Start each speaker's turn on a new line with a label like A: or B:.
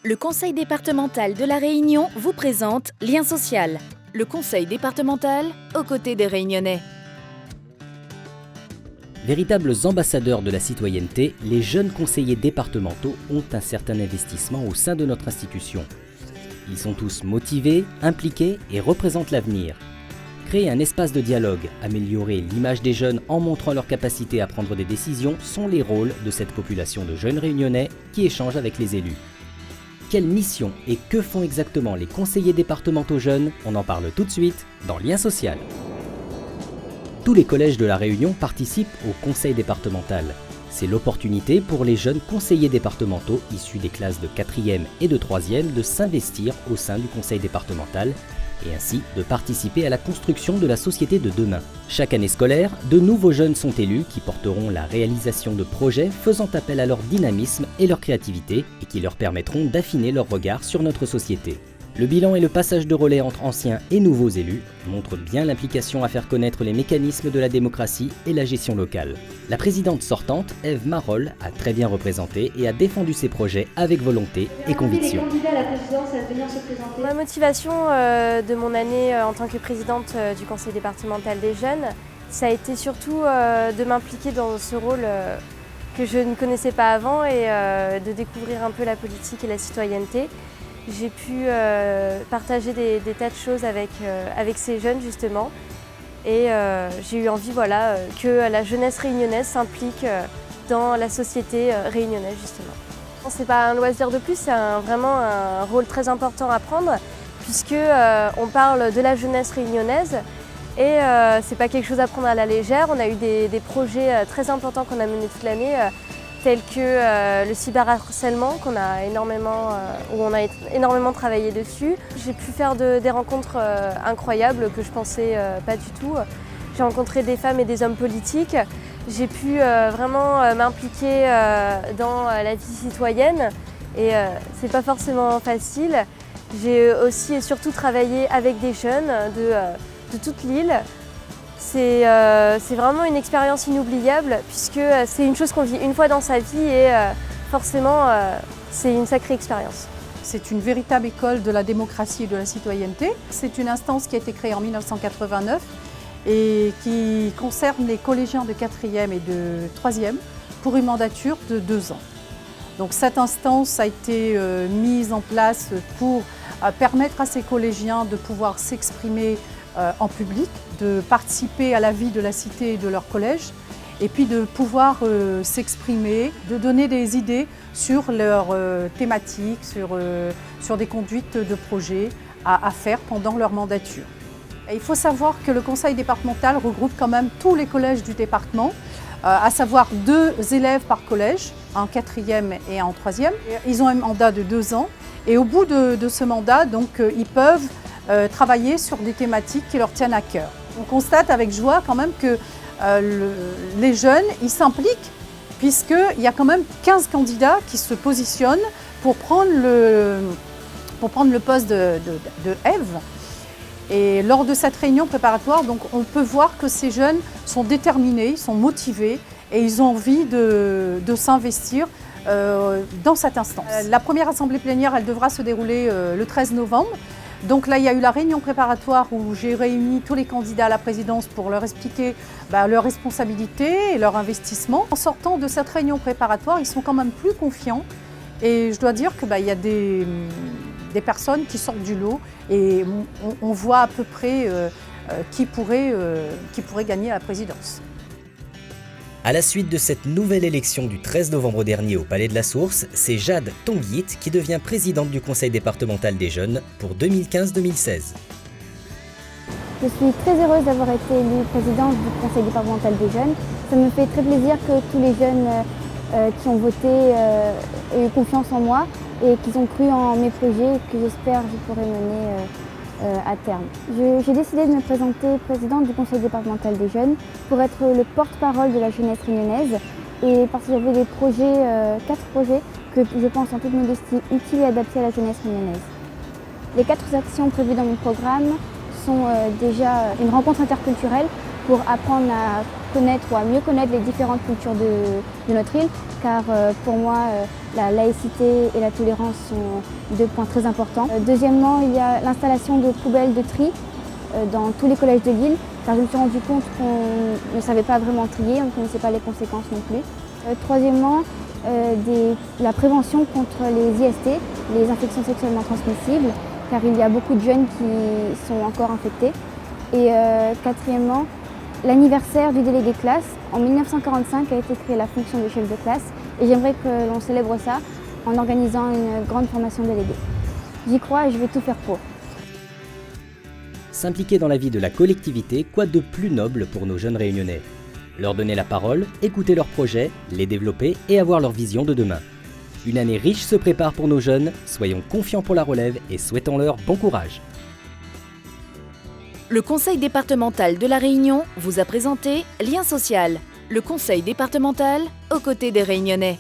A: Le Conseil départemental de La Réunion vous présente Lien social. Le Conseil départemental aux côtés des Réunionnais.
B: Véritables ambassadeurs de la citoyenneté, les jeunes conseillers départementaux ont un certain investissement au sein de notre institution. Ils sont tous motivés, impliqués et représentent l'avenir. Créer un espace de dialogue, améliorer l'image des jeunes en montrant leur capacité à prendre des décisions sont les rôles de cette population de jeunes réunionnais qui échangent avec les élus. Quelle mission et que font exactement les conseillers départementaux jeunes? On en parle tout de suite dans Lien social. Tous les collèges de La Réunion participent au conseil départemental. C'est l'opportunité pour les jeunes conseillers départementaux issus des classes de 4e et de 3e de s'investir au sein du conseil départemental et ainsi de participer à la construction de la société de demain. Chaque année scolaire, de nouveaux jeunes sont élus qui porteront la réalisation de projets faisant appel à leur dynamisme et leur créativité et qui leur permettront d'affiner leur regard sur notre société. Le bilan et le passage de relais entre anciens et nouveaux élus montrent bien l'implication à faire connaître les mécanismes de la démocratie et la gestion locale. La présidente sortante, Ève Marolles, a très bien représenté et a défendu ses projets avec volonté et conviction.
C: Ma motivation de mon année en tant que présidente du conseil départemental des jeunes, ça a été surtout de m'impliquer dans ce rôle que je ne connaissais pas avant et de découvrir un peu la politique et la citoyenneté. J'ai pu partager des tas de choses avec ces jeunes justement et j'ai eu envie que la jeunesse réunionnaise s'implique dans la société réunionnaise justement. C'est pas un loisir de plus, c'est vraiment un rôle très important à prendre puisque on parle de la jeunesse réunionnaise et c'est pas quelque chose à prendre à la légère. On a eu des projets très importants qu'on a menés toute l'année tels que le cyberharcèlement où on a énormément travaillé dessus. J'ai pu faire des rencontres incroyables que je pensais pas du tout. J'ai rencontré des femmes et des hommes politiques. J'ai pu vraiment m'impliquer dans la vie citoyenne et c'est pas forcément facile. J'ai aussi et surtout travaillé avec des jeunes de toute l'île. C'est vraiment une expérience inoubliable puisque c'est une chose qu'on vit une fois dans sa vie et forcément c'est une sacrée expérience.
D: C'est une véritable école de la démocratie et de la citoyenneté. C'est une instance qui a été créée en 1989 et qui concerne les collégiens de 4e et de 3e pour une mandature de 2 ans. Donc cette instance a été mise en place pour permettre à ces collégiens de pouvoir s'exprimer en public, de participer à la vie de la cité et de leur collège et puis de pouvoir s'exprimer, de donner des idées sur leurs thématiques, sur des conduites de projets à faire pendant leur mandature. Et il faut savoir que le conseil départemental regroupe quand même tous les collèges du département, à savoir 2 élèves par collège, en 4e et en 3e. Ils ont un mandat de 2 ans et au bout de ce mandat, donc, ils peuvent travailler sur des thématiques qui leur tiennent à cœur. On constate avec joie quand même que les jeunes, ils s'impliquent puisqu'il y a quand même 15 candidats qui se positionnent pour prendre le poste de Ève. Et lors de cette réunion préparatoire, donc, on peut voir que ces jeunes sont déterminés, ils sont motivés et ils ont envie de s'investir dans cette instance. La première assemblée plénière, elle devra se dérouler le 13 novembre. Donc là, il y a eu la réunion préparatoire où j'ai réuni tous les candidats à la présidence pour leur expliquer leurs responsabilités et leur investissement. En sortant de cette réunion préparatoire, ils sont quand même plus confiants et je dois dire qu'il y a des personnes qui sortent du lot et on voit à peu près qui pourrait gagner la présidence.
B: À la suite de cette nouvelle élection du 13 novembre dernier au Palais de la Source, c'est Jade Tonguit qui devient présidente du conseil départemental des jeunes pour 2015-2016.
E: Je suis très heureuse d'avoir été élue présidente du conseil départemental des jeunes. Ça me fait très plaisir que tous les jeunes qui ont voté aient eu confiance en moi et qu'ils ont cru en mes projets que j'espère que je pourrai mener à terme. J'ai décidé de me présenter présidente du conseil départemental des jeunes pour être le porte-parole de la jeunesse réunionnaise et parce que j'avais des projets, 4 projets que je pense en toute modestie utiles et adaptés à la jeunesse réunionnaise. Les 4 actions prévues dans mon programme sont déjà une rencontre interculturelle pour apprendre à connaître ou à mieux connaître les différentes cultures de notre île, car pour moi, la laïcité et la tolérance sont deux points très importants. Deuxièmement, il y a l'installation de poubelles de tri dans tous les collèges de l'île, car je me suis rendu compte qu'on ne savait pas vraiment trier, on ne connaissait pas les conséquences non plus. Troisièmement, la prévention contre les IST, les infections sexuellement transmissibles, car il y a beaucoup de jeunes qui sont encore infectés. Et quatrièmement, l'anniversaire du délégué classe. En 1945 a été créée la fonction de chef de classe et j'aimerais que l'on célèbre ça en organisant une grande formation déléguée. J'y crois et je vais tout faire pour.
B: S'impliquer dans la vie de la collectivité, quoi de plus noble pour nos jeunes réunionnais? Leur donner la parole, écouter leurs projets, les développer et avoir leur vision de demain. Une année riche se prépare pour nos jeunes, soyons confiants pour la relève et souhaitons-leur bon courage.
A: Le Conseil départemental de La Réunion vous a présenté Lien social, le conseil départemental aux côtés des Réunionnais.